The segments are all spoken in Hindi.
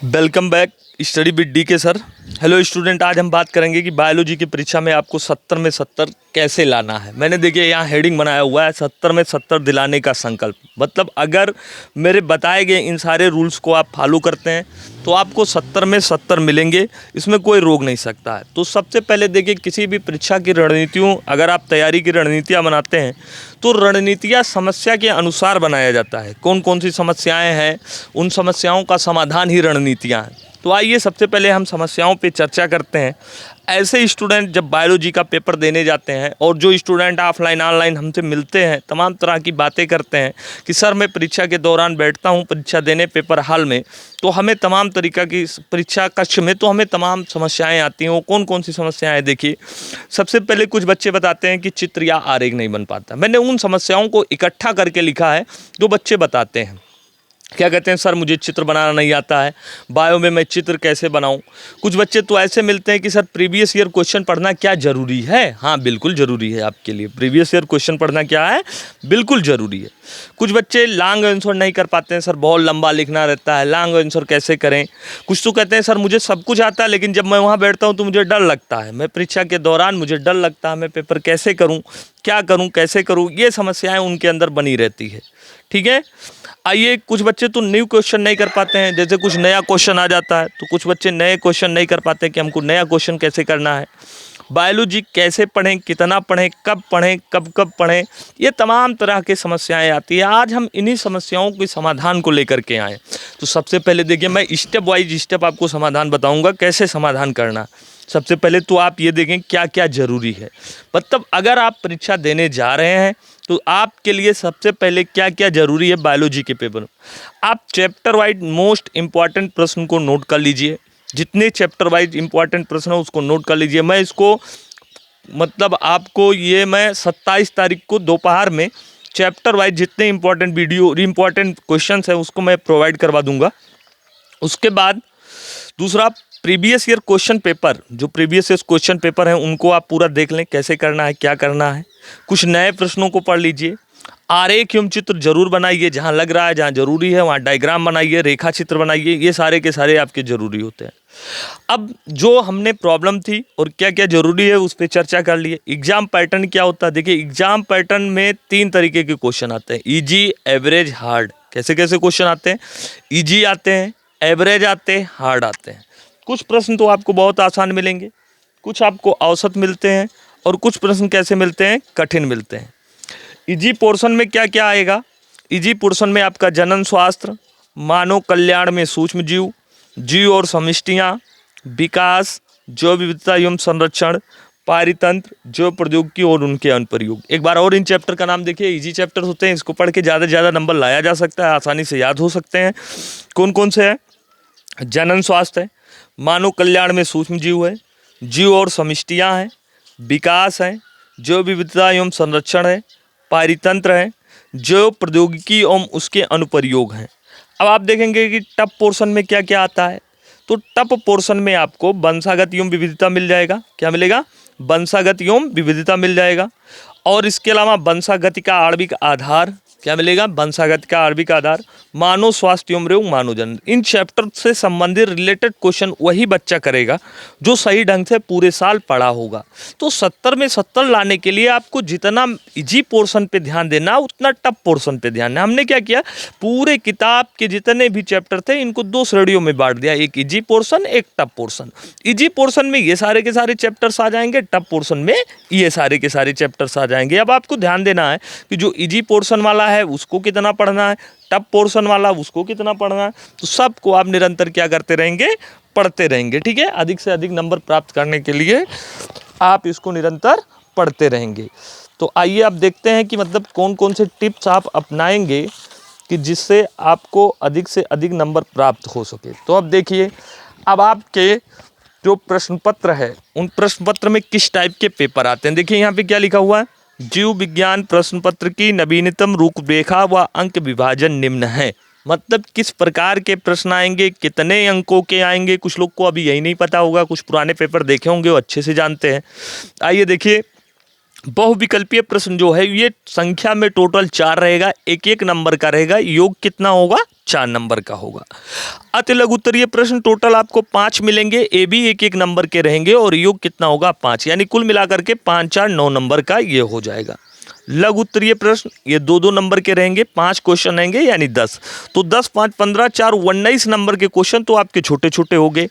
Welcome back study with D के सर। हेलो स्टूडेंट, आज हम बात करेंगे कि बायोलॉजी की परीक्षा में आपको 70 में 70 कैसे लाना है। मैंने देखिए यहाँ हेडिंग बनाया हुआ है 70 में 70 दिलाने का संकल्प। मतलब अगर मेरे बताए गए इन सारे रूल्स को आप फॉलो करते हैं तो आपको 70 में 70 मिलेंगे, इसमें कोई रोक नहीं सकता है। तो सबसे पहले देखिए, किसी भी परीक्षा की रणनीतियों, अगर आप तैयारी की रणनीतियाँ बनाते हैं तो रणनीतियाँ समस्या के अनुसार बनाया जाता है। कौन कौन सी समस्याएँ हैं, उन समस्याओं का समाधान ही रणनीतियाँ हैं। तो आइए सबसे पहले हम समस्याओं पे चर्चा करते हैं। ऐसे स्टूडेंट जब बायोलॉजी का पेपर देने जाते हैं और जो स्टूडेंट ऑफलाइन ऑनलाइन हमसे मिलते हैं, तमाम तरह की बातें करते हैं कि सर मैं परीक्षा के दौरान बैठता हूं परीक्षा देने पेपर हॉल में, तो हमें तमाम तरीक़ा की परीक्षा कक्ष में तो हमें तमाम समस्याएं आती हैं। वो कौन कौन सी समस्याएं, देखिए सबसे पहले कुछ बच्चे बताते हैं कि चित्र या आरेख नहीं बन पाता। मैंने उन समस्याओं को इकट्ठा करके लिखा है जो बच्चे बताते हैं। क्या कहते हैं, सर मुझे चित्र बनाना नहीं आता है, बायो में मैं चित्र कैसे बनाऊं। कुछ बच्चे तो ऐसे मिलते हैं कि सर प्रीवियस ईयर क्वेश्चन पढ़ना क्या ज़रूरी है। हाँ बिल्कुल ज़रूरी है, आपके लिए प्रीवियस ईयर क्वेश्चन पढ़ना क्या है, बिल्कुल ज़रूरी है। कुछ बच्चे लॉन्ग आंसर नहीं कर पाते हैं, सर बहुत लंबा लिखना रहता है, लॉन्ग आंसर कैसे करें। कुछ तो कहते हैं सर मुझे सब कुछ आता है लेकिन जब मैं वहाँ बैठता हूँ तो मुझे डर लगता है, मैं परीक्षा के दौरान मुझे डर लगता है, मैं पेपर कैसे करूँ, क्या करूँ, कैसे करूँ। ये समस्याएँ उनके अंदर बनी रहती है। ठीक है, आइए कुछ बच्चे तो न्यू क्वेश्चन नहीं कर पाते हैं। जैसे कुछ नया क्वेश्चन आ जाता है तो कुछ बच्चे नए क्वेश्चन नहीं कर पाते कि हमको नया क्वेश्चन कैसे करना है। बायोलॉजी कैसे पढ़ें, कितना पढ़ें, कब पढ़ें, कब कब पढ़ें, ये तमाम तरह की समस्याएं आती है। आज हम इन्हीं समस्याओं के समाधान को लेकर के आए। तो सबसे पहले देखिए, मैं स्टेप वाइज स्टेप आपको समाधान बताऊंगा कैसे समाधान करना। सबसे पहले तो आप ये देखें क्या क्या ज़रूरी है। मतलब अगर आप परीक्षा देने जा रहे हैं तो आपके लिए सबसे पहले क्या क्या ज़रूरी है बायोलॉजी के पेपर में। आप चैप्टर वाइज मोस्ट इम्पॉर्टेंट प्रश्न को नोट कर लीजिए। जितने चैप्टर वाइज इम्पॉर्टेंट प्रश्न हो उसको नोट कर लीजिए। मैं इसको मतलब आपको ये मैं 27 तारीख को दोपहर में चैप्टर वाइज जितने इम्पॉर्टेंट वीडियो इम्पॉर्टेंट क्वेश्चन हैं उसको मैं प्रोवाइड करवा दूंगा। उसके बाद दूसरा, प्रीवियस ईयर क्वेश्चन पेपर, जो प्रीवियस ईयर क्वेश्चन पेपर हैं उनको आप पूरा देख लें कैसे करना है, क्या करना है। कुछ नए प्रश्नों को पढ़ लीजिए। आरेख एवं चित्र जरूर बनाइए, जहाँ लग रहा है, जहाँ जरूरी है वहाँ डायग्राम बनाइए, रेखा चित्र बनाइए। ये सारे के सारे आपके जरूरी होते हैं। अब जो हमने प्रॉब्लम थी और क्या क्या जरूरी है उस पर चर्चा कर लिए। एग्जाम पैटर्न क्या होता है, देखिए एग्जाम पैटर्न में 3 तरीके के क्वेश्चन आते हैं, इजी, एवरेज, हार्ड। कैसे कैसे क्वेश्चन आते हैं, इजी आते हैं, एवरेज आते हैं, हार्ड आते हैं। कुछ प्रश्न तो आपको बहुत आसान मिलेंगे, कुछ आपको औसत मिलते हैं और कुछ प्रश्न कैसे मिलते हैं, कठिन मिलते हैं। इजी पोर्शन में क्या क्या आएगा, इजी पोर्शन में आपका जनन शास्त्र, मानव कल्याण में सूक्ष्म जीव, जीव और समष्टियाँ, विकास, जैव विविधता एवं संरक्षण, पारितंत्र, जैव प्रौद्योगिकी और उनके अनुप्रयोग। एक बार और इन चैप्टर का नाम देखिए, इजी चैप्टर होते हैं, इसको पढ़ के ज़्यादा से ज़्यादा नंबर लाया जा सकता है, आसानी से याद हो सकते हैं। कौन कौन से हैं, जनन स्वास्थ्य है, मानव कल्याण में सूक्ष्म जीव है, जीव और समष्टियाँ हैं, विकास है, जैव विविधता एवं संरक्षण है, पारितंत्र है, जैव प्रौद्योगिकी एवं उसके अनुप्रयोग हैं। अब आप देखेंगे कि टप पोर्शन में क्या क्या आता है। तो टप पोर्शन में आपको वंशागत एवं विविधता मिल जाएगा। क्या मिलेगा, वंशागत एवं विविधता मिल जाएगा। और इसके अलावा वंशागति का आणविक आधार, क्या मिलेगा, वंशागत का आणविक आधार, मानव स्वास्थ्य एवं रोग, मानव जन्म। इन चैप्टर से संबंधित रिलेटेड क्वेश्चन वही बच्चा करेगा जो सही ढंग से पूरे साल पढ़ा होगा। तो 70 में 70 लाने के लिए आपको जितना इजी पोर्शन पे ध्यान देना उतना टफ पोर्शन पे ध्यान देना। हमने क्या किया, पूरे किताब के जितने भी चैप्टर थे इनको 2 श्रेणियों में बांट दिया, एक इजी पोर्शन, एक टफ पोर्शन। इजी पोर्शन में ये सारे के सारे चैप्टर्स आ जाएंगे, टफ पोर्शन में ये सारे के सारे चैप्टर्स आ जाएंगे। अब आपको ध्यान देना है कि जो इजी पोर्शन वाला है उसको कितना पढ़ना है, टफ पोर्शन वाला उसको कितना पढ़ना है। तो सबको आप निरंतर क्या करते रहेंगे, पढ़ते रहेंगे। ठीक है, अधिक से अधिक नंबर प्राप्त करने के लिए आप इसको निरंतर पढ़ते रहेंगे। तो आइए आप देखते हैं कि मतलब कौन कौन से टिप्स आप अपनाएंगे कि जिससे आपको अधिक से अधिक नंबर प्राप्त हो सके। तो अब देखिए, अब आपके जो प्रश्न पत्र है उन प्रश्न पत्र में किस टाइप के पेपर आते हैं। देखिए यहाँ पे क्या लिखा हुआ है, जीव विज्ञान प्रश्न पत्र की नवीनतम रूपरेखा व अंक विभाजन निम्न है। मतलब किस प्रकार के प्रश्न आएंगे, कितने अंकों के आएंगे। कुछ लोग को अभी यही नहीं पता होगा, कुछ पुराने पेपर देखे होंगे वो अच्छे से जानते हैं। आइए देखिए, बहुविकल्पीय प्रश्न जो है ये संख्या में टोटल 4 रहेगा, एक एक नंबर का रहेगा, योग कितना होगा 4 नंबर का होगा। अति लघु उत्तरीय प्रश्न टोटल आपको 5 मिलेंगे, ए भी एक एक नंबर के रहेंगे और योग कितना होगा 5, यानी कुल मिलाकर के 5 4 9 नंबर का ये हो जाएगा। लघु उत्तरीय प्रश्न ये 2 नंबर के रहेंगे, 5 क्वेश्चन रहेंगे यानी 10, तो 10 5 15 4 19 नंबर के क्वेश्चन तो आपके छोटे छोटे हो गए।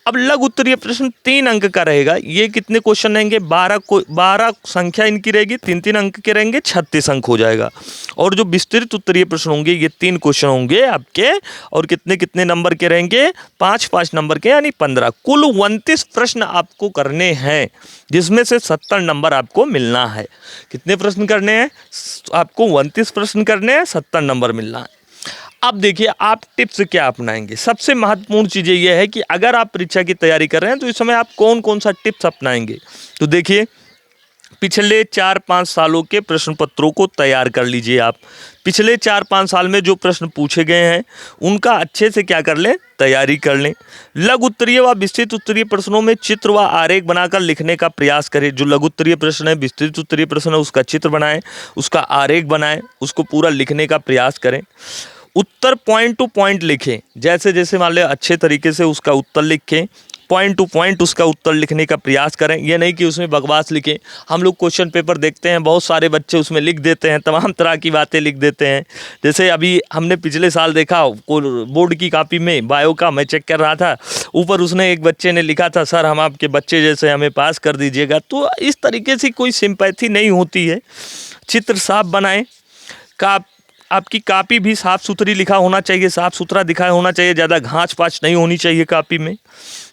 अब लघु उत्तरीय प्रश्न 3 अंक का रहेगा, ये कितने क्वेश्चन रहेंगे 12 संख्या इनकी रहेगी, 3 अंक के रहेंगे, 36 अंक हो जाएगा। और जो विस्तृत उत्तरीय प्रश्न होंगे ये 3 क्वेश्चन होंगे आपके, और कितने कितने नंबर के रहेंगे 5 5 नंबर के यानी 15, कुल 29 प्रश्न आपको करने हैं, जिसमें से 70 नंबर आपको मिलना है। कितने प्रश्न करने हैं आपको 29 प्रश्न करने हैं, 70 नंबर मिलना है। अब देखिए आप टिप्स क्या अपनाएंगे। सबसे महत्वपूर्ण चीज़ ये है कि अगर आप परीक्षा की तैयारी कर रहे हैं तो इस समय आप कौन कौन सा टिप्स अपनाएंगे। तो देखिए पिछले 4-5 सालों के प्रश्न पत्रों को तैयार कर लीजिए आप। पिछले 4-5 साल में जो प्रश्न पूछे गए हैं उनका अच्छे से क्या कर लें, तैयारी कर लें। लघु उत्तरीय व विस्तृत उत्तरीय प्रश्नों में चित्र व आरेख बनाकर लिखने का प्रयास करें। जो लघु उत्तरीय प्रश्न है, विस्तृत उत्तरीय प्रश्न है, उसका चित्र बनाएं, उसका आरेख बनाएं, उसको पूरा लिखने का प्रयास करें। उत्तर पॉइंट टू पॉइंट लिखें, जैसे जैसे मान लें अच्छे तरीके से उसका उत्तर लिखें, पॉइंट टू पॉइंट उसका उत्तर लिखने का प्रयास करें। ये नहीं कि उसमें बकवास लिखें। हम लोग क्वेश्चन पेपर देखते हैं, बहुत सारे बच्चे उसमें लिख देते हैं, तमाम तरह की बातें लिख देते हैं। जैसे अभी हमने पिछले साल देखा बोर्ड की कॉपी में बायो का मैं चेक कर रहा था, ऊपर उसने एक बच्चे ने लिखा था सर हम आपके बच्चे जैसे हमें पास कर दीजिएगा। तो इस तरीके से कोई सिंपैथी नहीं होती है। चित्र साफ बनाएं, आपकी कॉपी भी साफ़ सुथरी लिखा होना चाहिए, साफ़ सुथरा दिखा होना चाहिए, ज़्यादा घाँच पाँच नहीं होनी चाहिए कॉपी में।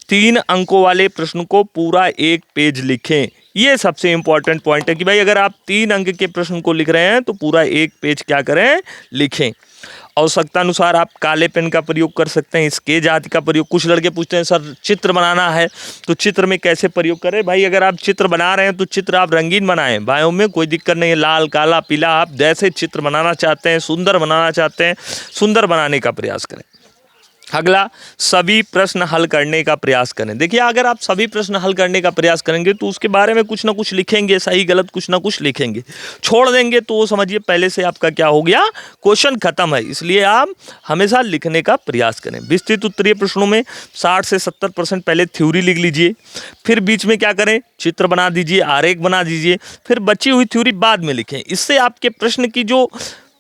3 अंकों वाले प्रश्न को पूरा 1 पेज लिखें। ये सबसे इम्पॉर्टेंट पॉइंट है कि भाई अगर आप 3 अंक के प्रश्न को लिख रहे हैं तो पूरा 1 पेज क्या करें, लिखें। आवश्यकता अनुसार आप काले पेन का प्रयोग कर सकते हैं, स्केच आदि का प्रयोग। कुछ लड़के पूछते हैं सर चित्र बनाना है तो चित्र में कैसे प्रयोग करें। भाई अगर आप चित्र बना रहे हैं तो चित्र आप रंगीन बनाएं, बायों में कोई दिक्कत नहीं है, लाल काला पीला, आप जैसे चित्र बनाना चाहते हैं, सुंदर बनाना चाहते हैं, सुंदर बनाने का प्रयास करें। अगला, सभी प्रश्न हल करने का प्रयास करें। देखिए अगर आप सभी प्रश्न हल करने का प्रयास करेंगे तो उसके बारे में कुछ ना कुछ लिखेंगे, सही गलत कुछ ना कुछ लिखेंगे। छोड़ देंगे तो समझिए पहले से आपका क्या हो गया, क्वेश्चन खत्म है। इसलिए आप हमेशा लिखने का प्रयास करें। विस्तृत उत्तरीय प्रश्नों में 60 से 70% पहले थ्योरी लिख लीजिए, फिर बीच में क्या करें, चित्र बना दीजिए, आरेख बना दीजिए, फिर बची हुई थ्योरी बाद में लिखें। इससे आपके प्रश्न की जो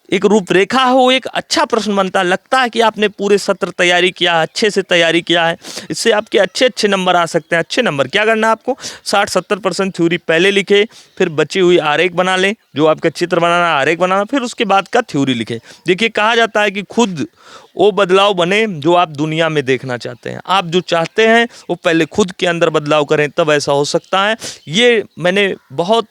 एक रूपरेखा है वो एक अच्छा प्रश्न बनता है, लगता है कि आपने पूरे सत्र तैयारी किया है, अच्छे से तैयारी किया है। इससे आपके अच्छे अच्छे नंबर आ सकते हैं। अच्छे नंबर क्या करना है आपको, 60-70% थ्योरी पहले लिखे, फिर बची हुई आरेख बना लें, जो आपका चित्र बनाना आरेख बनाना, फिर उसके बाद का थ्योरी लिखें। देखिए कहा जाता है कि खुद वो बदलाव बने जो आप दुनिया में देखना चाहते हैं। आप जो चाहते हैं वो पहले खुद के अंदर बदलाव करें, तब ऐसा हो सकता है। ये मैंने बहुत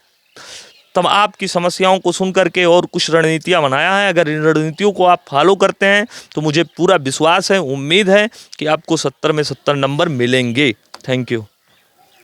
तब आपकी समस्याओं को सुन करके और कुछ रणनीतियाँ बनाया है। अगर इन रणनीतियों को आप फॉलो करते हैं तो मुझे पूरा विश्वास है, उम्मीद है कि आपको 70 में 70 नंबर मिलेंगे। Thank you.